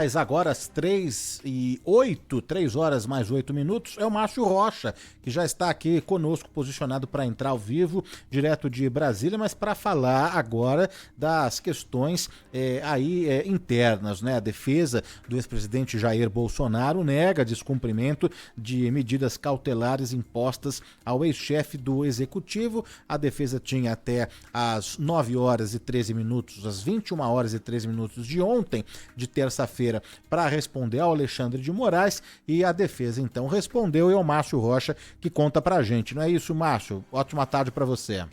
Mas agora às 3h08, 3 horas mais 8 minutos, é o Márcio Rocha, que já está aqui conosco, posicionado para entrar ao vivo, direto de Brasília, mas para falar agora das questões internas, né? A defesa do ex-presidente Jair Bolsonaro nega descumprimento de medidas cautelares impostas ao ex-chefe do Executivo. A defesa tinha até às 9 horas e 13 minutos, às 21 horas e 13 minutos de ontem, de terça-feira, para responder ao Alexandre de Moraes, e a defesa então respondeu, e é o Márcio Rocha que conta pra gente. Não é isso, Márcio? Ótima tarde para você.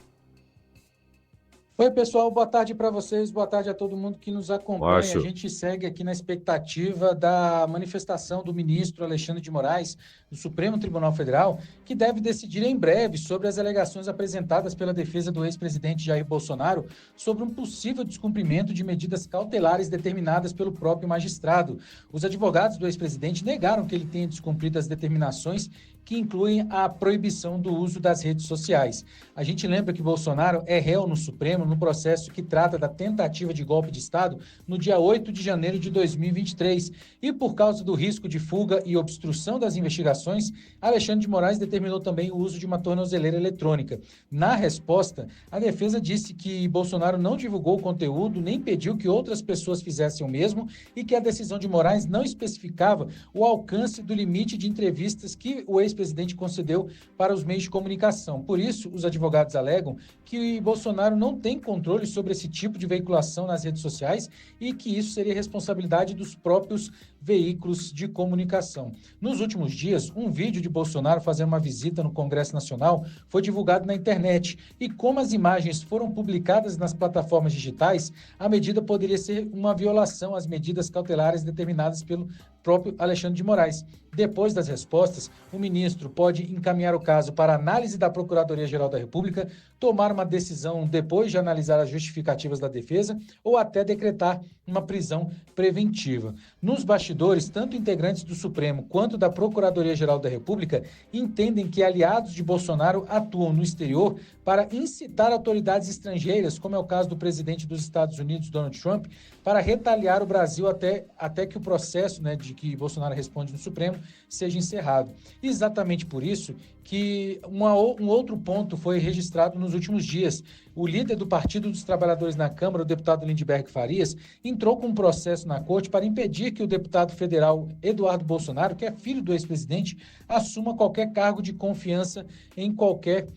Oi, pessoal, boa tarde para vocês, boa tarde a todo mundo que nos acompanha. Márcio. A gente segue aqui na expectativa da manifestação do ministro Alexandre de Moraes, do Supremo Tribunal Federal, que deve decidir em breve sobre as alegações apresentadas pela defesa do ex-presidente Jair Bolsonaro sobre um possível descumprimento de medidas cautelares determinadas pelo próprio magistrado. Os advogados do ex-presidente negaram que ele tenha descumprido as determinações que incluem a proibição do uso das redes sociais. A gente lembra que Bolsonaro é réu no Supremo no processo que trata da tentativa de golpe de Estado no dia 8 de janeiro de 2023. E por causa do risco de fuga e obstrução das investigações, Alexandre de Moraes determinou também o uso de uma tornozeleira eletrônica. Na resposta, a defesa disse que Bolsonaro não divulgou o conteúdo, nem pediu que outras pessoas fizessem o mesmo e que a decisão de Moraes não especificava o alcance do limite de entrevistas que o ex-presidente concedeu para os meios de comunicação. Por isso, os advogados alegam que Bolsonaro não tem controle sobre esse tipo de veiculação nas redes sociais e que isso seria responsabilidade dos próprios veículos de comunicação. Nos últimos dias, um vídeo de Bolsonaro fazendo uma visita no Congresso Nacional foi divulgado na internet e, como as imagens foram publicadas nas plataformas digitais, a medida poderia ser uma violação às medidas cautelares determinadas pelo próprio Alexandre de Moraes. Depois das respostas, o ministro pode encaminhar o caso para análise da Procuradoria-Geral da República, tomar uma decisão depois de analisar as justificativas da defesa ou até decretar uma prisão preventiva. Nos bastidores, tanto integrantes do Supremo quanto da Procuradoria-Geral da República entendem que aliados de Bolsonaro atuam no exterior para incitar autoridades estrangeiras, como é o caso do presidente dos Estados Unidos, Donald Trump, para retaliar o Brasil até que o processo, de que Bolsonaro responde no Supremo seja encerrado. Exatamente por isso que um outro ponto foi registrado nos últimos dias. O líder do Partido dos Trabalhadores na Câmara, o deputado Lindeberg Farias, entrou com um processo na corte para impedir que o deputado federal Eduardo Bolsonaro, que é filho do ex-presidente, assuma qualquer cargo de confiança em qualquer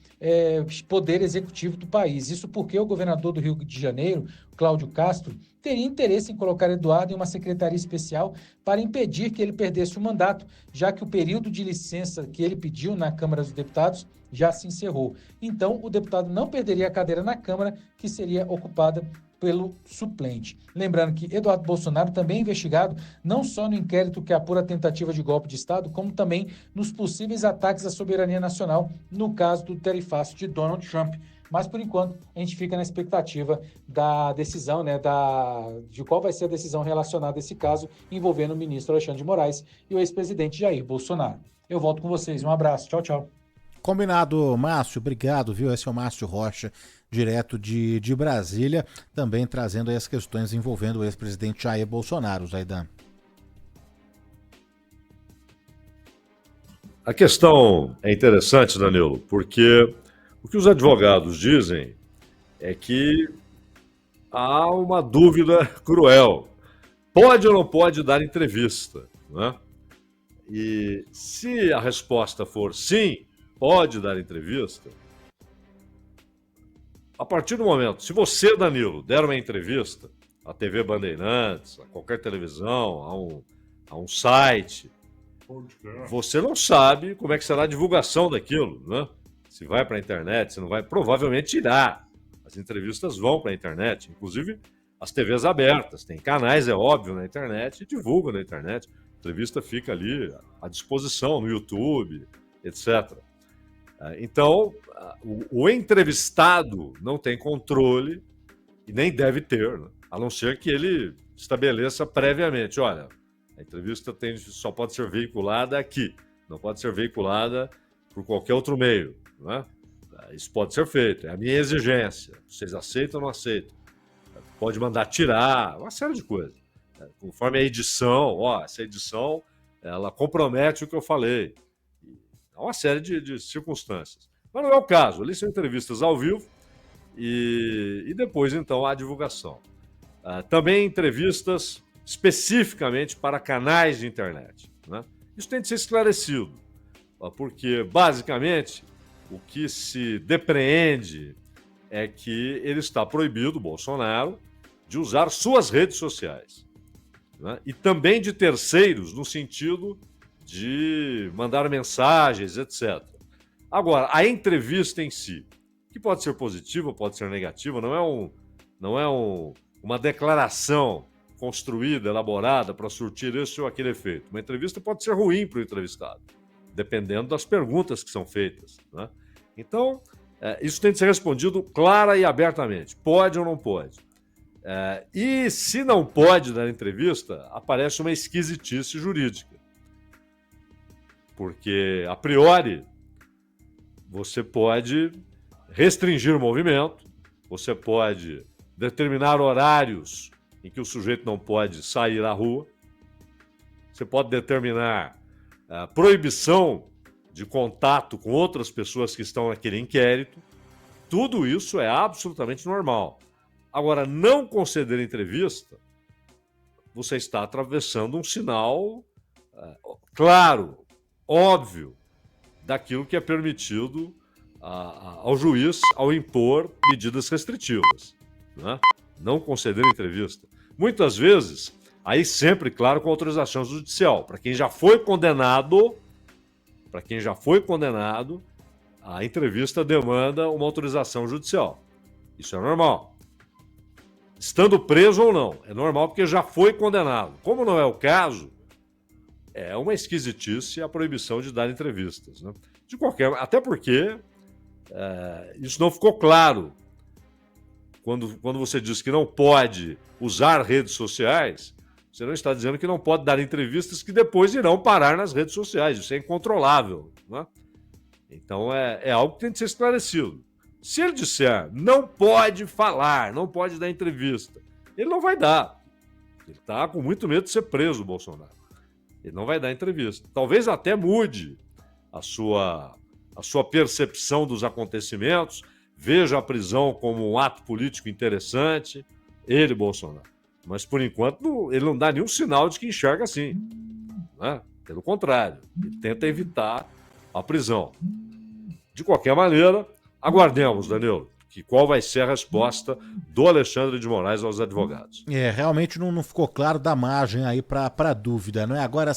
poder executivo do país. Isso porque o governador do Rio de Janeiro, Cláudio Castro, teria interesse em colocar Eduardo em uma secretaria especial para impedir que ele perdesse o mandato, já que o período de licença que ele pediu na Câmara dos Deputados já se encerrou. Então, o deputado não perderia a cadeira na Câmara, que seria ocupada pelo suplente. Lembrando que Eduardo Bolsonaro também é investigado não só no inquérito que apura a tentativa de golpe de Estado, como também nos possíveis ataques à soberania nacional, no caso do tarifácio de Donald Trump. Mas, por enquanto, a gente fica na expectativa da decisão, de qual vai ser a decisão relacionada a esse caso envolvendo o ministro Alexandre de Moraes e o ex-presidente Jair Bolsonaro. Eu volto com vocês. Um abraço. Tchau, tchau. Combinado, Márcio. Obrigado, viu? Esse é o Márcio Rocha, direto de Brasília, também trazendo aí as questões envolvendo o ex-presidente Jair Bolsonaro, Zaidan. A questão é interessante, Danilo, porque o que os advogados dizem é que há uma dúvida cruel. Pode ou não pode dar entrevista, né? E se a resposta for sim, pode dar entrevista, a partir do momento, se você, Danilo, der uma entrevista à TV Bandeirantes, a qualquer televisão, a um site, você não sabe como é que será a divulgação daquilo, né? Se vai para a internet, se não vai, provavelmente irá. As entrevistas vão para a internet, inclusive as TVs abertas, tem canais, é óbvio, na internet, e divulgam na internet. A entrevista fica ali à disposição no YouTube, etc. Então, o entrevistado não tem controle e nem deve ter, né? A não ser que ele estabeleça previamente, olha, a entrevista só pode ser veiculada aqui, não pode ser veiculada por qualquer outro meio, né? Isso pode ser feito, é a minha exigência. Vocês aceitam ou não aceitam? Pode mandar tirar, uma série de coisas. conforme a edição, essa edição ela compromete o que eu falei. Há uma série de circunstâncias. Mas não é o caso. Ali são entrevistas ao vivo e depois, então, a divulgação. Também entrevistas especificamente para canais de internet, né? Isso tem de ser esclarecido, porque, basicamente, o que se depreende é que ele está proibido, Bolsonaro, de usar suas redes sociais, né? E também de terceiros, no sentido de mandar mensagens, etc. Agora, a entrevista em si, que pode ser positiva, pode ser negativa, não é uma declaração construída, elaborada para surtir esse ou aquele efeito. Uma entrevista pode ser ruim para o entrevistado, dependendo das perguntas que são feitas, né? Então, isso tem de ser respondido clara e abertamente. Pode ou não pode? E se não pode dar entrevista, aparece uma esquisitice jurídica. Porque, a priori, você pode restringir o movimento, você pode determinar horários em que o sujeito não pode sair à rua, você pode determinar a proibição de contato com outras pessoas que estão naquele inquérito. Tudo isso é absolutamente normal. Agora, não conceder entrevista, você está atravessando um sinal claro, óbvio, daquilo que é permitido ao juiz ao impor medidas restritivas, né? Não conceder entrevista. Muitas vezes, aí sempre, claro, com autorização judicial. Para quem já foi condenado, a entrevista demanda uma autorização judicial. Isso é normal. Estando preso ou não, é normal porque já foi condenado. Como não é o caso, é uma esquisitice a proibição de dar entrevistas, né? Até porque isso não ficou claro. Quando você diz que não pode usar redes sociais, você não está dizendo que não pode dar entrevistas que depois irão parar nas redes sociais. Isso é incontrolável, né? Então é algo que tem de ser esclarecido. Se ele disser não pode falar, não pode dar entrevista, ele não vai dar. Ele está com muito medo de ser preso, o Bolsonaro. Ele não vai dar entrevista. Talvez até mude a sua percepção dos acontecimentos, veja a prisão como um ato político interessante, ele, Bolsonaro. Mas, por enquanto, ele não dá nenhum sinal de que enxerga assim, né? Pelo contrário, ele tenta evitar a prisão. De qualquer maneira, aguardemos, Danilo, qual vai ser a resposta do Alexandre de Moraes aos advogados. Realmente não ficou claro da margem aí para dúvida, não é? Agora